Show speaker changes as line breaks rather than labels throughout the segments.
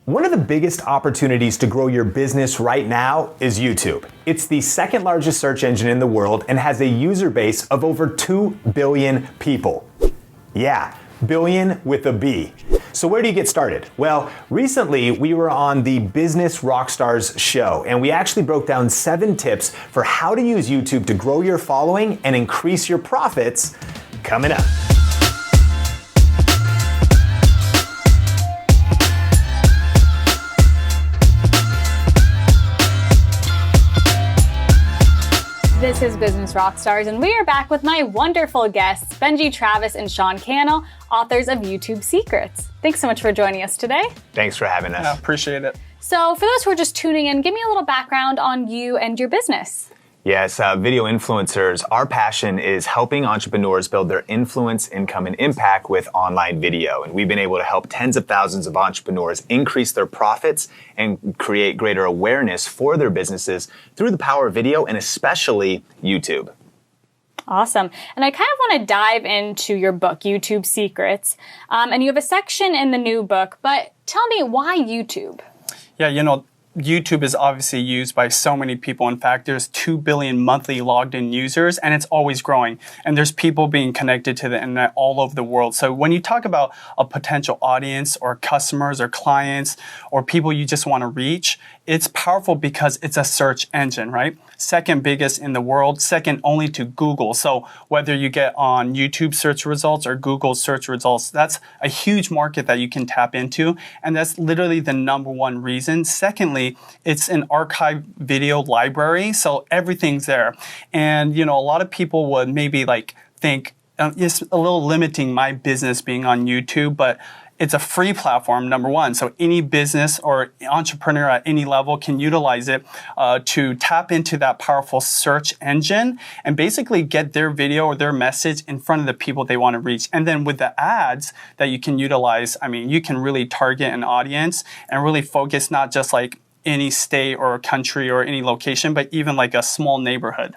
One of the biggest opportunities to grow your business right now is YouTube. It's the second largest search engine in the world and has a user base of over 2 billion people. Yeah, billion with a B. So where do you get started? Well, recently we were on the Business Rockstars show, and we actually broke down 7 tips for how to use YouTube to grow your following and increase your profits coming up.
This is Business Rockstars, and we are back with my wonderful guests, Benji Travis and Sean Cannell, authors of YouTube Secrets. Thanks so much for joining us today.
Thanks for having us.
Yeah, appreciate it.
So for those who are just tuning in, give me a little background on you and your business.
Yes, video influencers, our passion is helping entrepreneurs build their influence, income, and impact with online video. And we've been able to help tens of thousands of entrepreneurs increase their profits and create greater awareness for their businesses through the power of video and especially YouTube.
Awesome. And I kind of want to dive into your book, YouTube Secrets. And you have a section in the new book, but tell me, why YouTube?
Yeah, YouTube is obviously used by so many people. In fact, there's 2 billion monthly logged in users, and it's always growing. And there's people being connected to the internet all over the world. So when you talk about a potential audience or customers or clients or people you just want to reach, it's powerful because it's a search engine, right? Second biggest in the world, second only to Google. So whether you get on YouTube search results or Google search results, that's a huge market that you can tap into. And that's literally the number one reason. Secondly, it's an archive video library. So everything's there. And, a lot of people would maybe think it's a little limiting my business being on YouTube, but it's a free platform, number one. So any business or entrepreneur at any level can utilize it to tap into that powerful search engine and basically get their video or their message in front of the people they want to reach. And then with the ads that you can utilize, you can really target an audience and really focus not just like any state or country or any location, but even like a small neighborhood.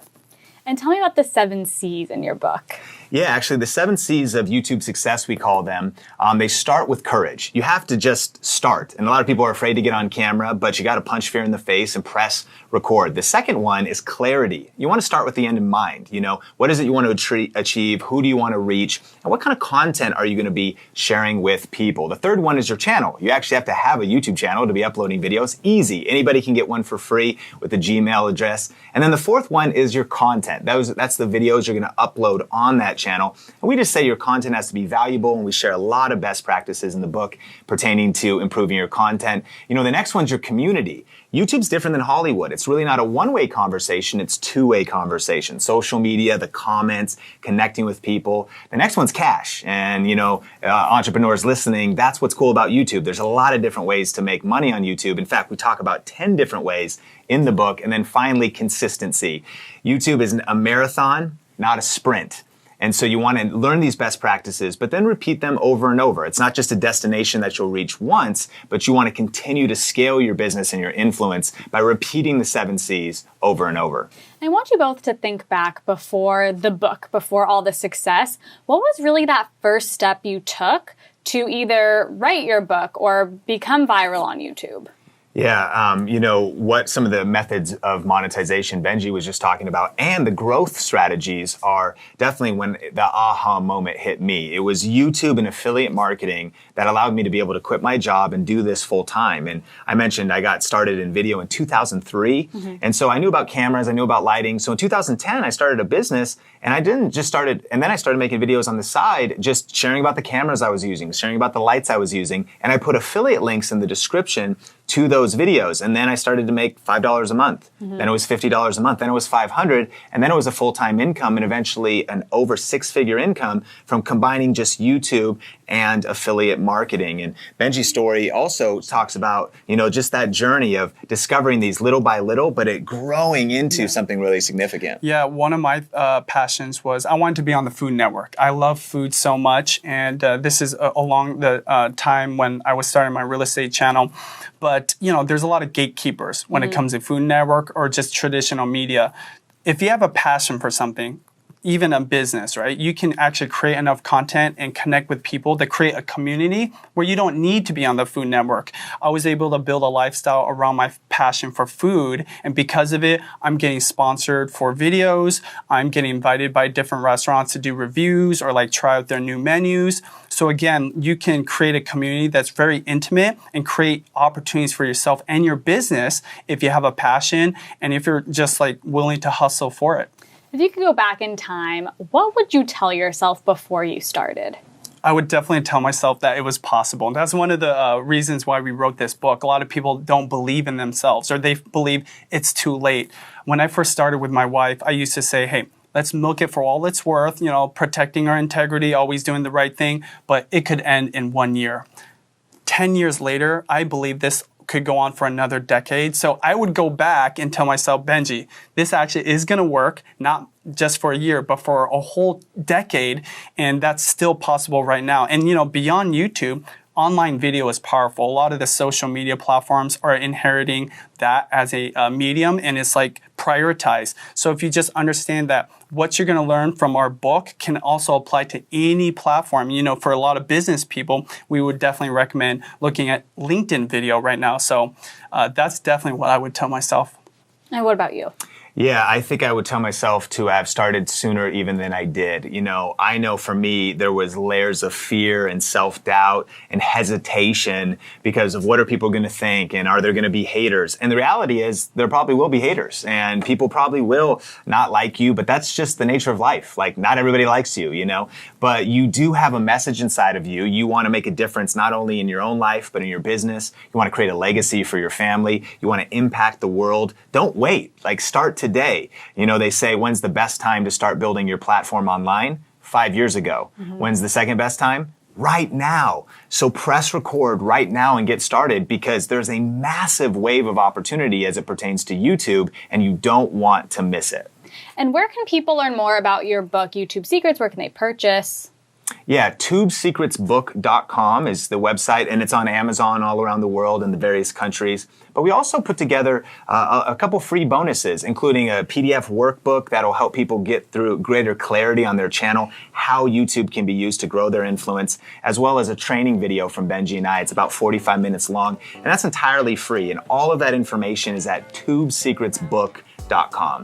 And tell me about the 7 C's in your book.
Yeah, actually, the 7 C's of YouTube success, we call them. They start with courage. You have to just start. And a lot of people are afraid to get on camera, but you got to punch fear in the face and press record. The second one is clarity. You want to start with the end in mind. What is it you want to achieve? Who do you want to reach? And what kind of content are you going to be sharing with people? The third one is your channel. You actually have to have a YouTube channel to be uploading videos. Easy. Anybody can get one for free with a Gmail address. And then the fourth one is your content. That's the videos you're going to upload on that channel. And we just say your content has to be valuable, and we share a lot of best practices in the book pertaining to improving your content. The next one's your community. YouTube's different than Hollywood. It's really not a one-way conversation, it's two-way conversation. Social media, the comments, connecting with people. The next one's cash. And, entrepreneurs listening, that's what's cool about YouTube. There's a lot of different ways to make money on YouTube. In fact, we talk about 10 different ways in the book. And then finally, consistency. YouTube is a marathon, not a sprint. And so you want to learn these best practices, but then repeat them over and over. It's not just a destination that you'll reach once, but you want to continue to scale your business and your influence by repeating the 7 C's over and over.
I want you both to think back before the book, before all the success. What was really that first step you took to either write your book or become viral on YouTube?
Yeah, what some of the methods of monetization Benji was just talking about and the growth strategies are definitely when the aha moment hit me. It was YouTube and affiliate marketing that allowed me to be able to quit my job and do this full time. And I mentioned I got started in video in 2003. Mm-hmm. And so I knew about cameras, I knew about lighting. So in 2010, I started a business and then I started making videos on the side, just sharing about the cameras I was using, sharing about the lights I was using. And I put affiliate links in the description to those videos. And then I started to make $5 a month. Mm-hmm. Then it was $50 a month. Then it was $500. And then it was a full-time income and eventually an over 6-figure income from combining just YouTube and affiliate marketing. And Benji's story also talks about, just that journey of discovering these little by little, but it growing into something really significant.
Yeah, one of my passions was I wanted to be on the Food Network. I love food so much. And this is along the time when I was starting my real estate channel. But, there's a lot of gatekeepers when it comes to Food Network or just traditional media. If you have a passion for something, even a business, right? You can actually create enough content and connect with people to create a community where you don't need to be on the Food Network. I was able to build a lifestyle around my passion for food, and because of it, I'm getting sponsored for videos. I'm getting invited by different restaurants to do reviews or like try out their new menus. So again, you can create a community that's very intimate and create opportunities for yourself and your business if you have a passion and if you're just like willing to hustle for it.
If you could go back in time, what would you tell yourself before you started?
I would definitely tell myself that it was possible. And that's one of the reasons why we wrote this book. A lot of people don't believe in themselves, or they believe it's too late. When I first started with my wife, I used to say, hey, let's milk it for all it's worth, protecting our integrity, always doing the right thing, but it could end in 1 year. 10 years later, I believe this could go on for another decade. So I would go back and tell myself, Benji, this actually is going to work, not just for a year, but for a whole decade. And that's still possible right now. And, beyond YouTube, online video is powerful. A lot of the social media platforms are inheriting that as a medium, and it's like prioritized. So if you just understand that what you're going to learn from our book can also apply to any platform. For a lot of business people, we would definitely recommend looking at LinkedIn video right now. So that's definitely what I would tell myself.
And what about you?
Yeah, I think I would tell myself to have started sooner even than I did. I know for me, there was layers of fear and self-doubt and hesitation because of what are people going to think and are there going to be haters? And the reality is there probably will be haters and people probably will not like you, but that's just the nature of life. Like not everybody likes you, but you do have a message inside of you. You want to make a difference not only in your own life, but in your business. You want to create a legacy for your family. You want to impact the world. Don't wait. Start today. They say, when's the best time to start building your platform online? 5 years ago. Mm-hmm. When's the second best time? Right now. So press record right now and get started because there's a massive wave of opportunity as it pertains to YouTube and you don't want to miss it.
And where can people learn more about your book, YouTube Secrets? Where can they purchase?
Yeah, tubesecretsbook.com is the website, and it's on Amazon all around the world in the various countries. But we also put together a couple free bonuses, including a PDF workbook that'll help people get through greater clarity on their channel, how YouTube can be used to grow their influence, as well as a training video from Benji and I. It's about 45 minutes long, and that's entirely free. And all of that information is at tubesecretsbook.com.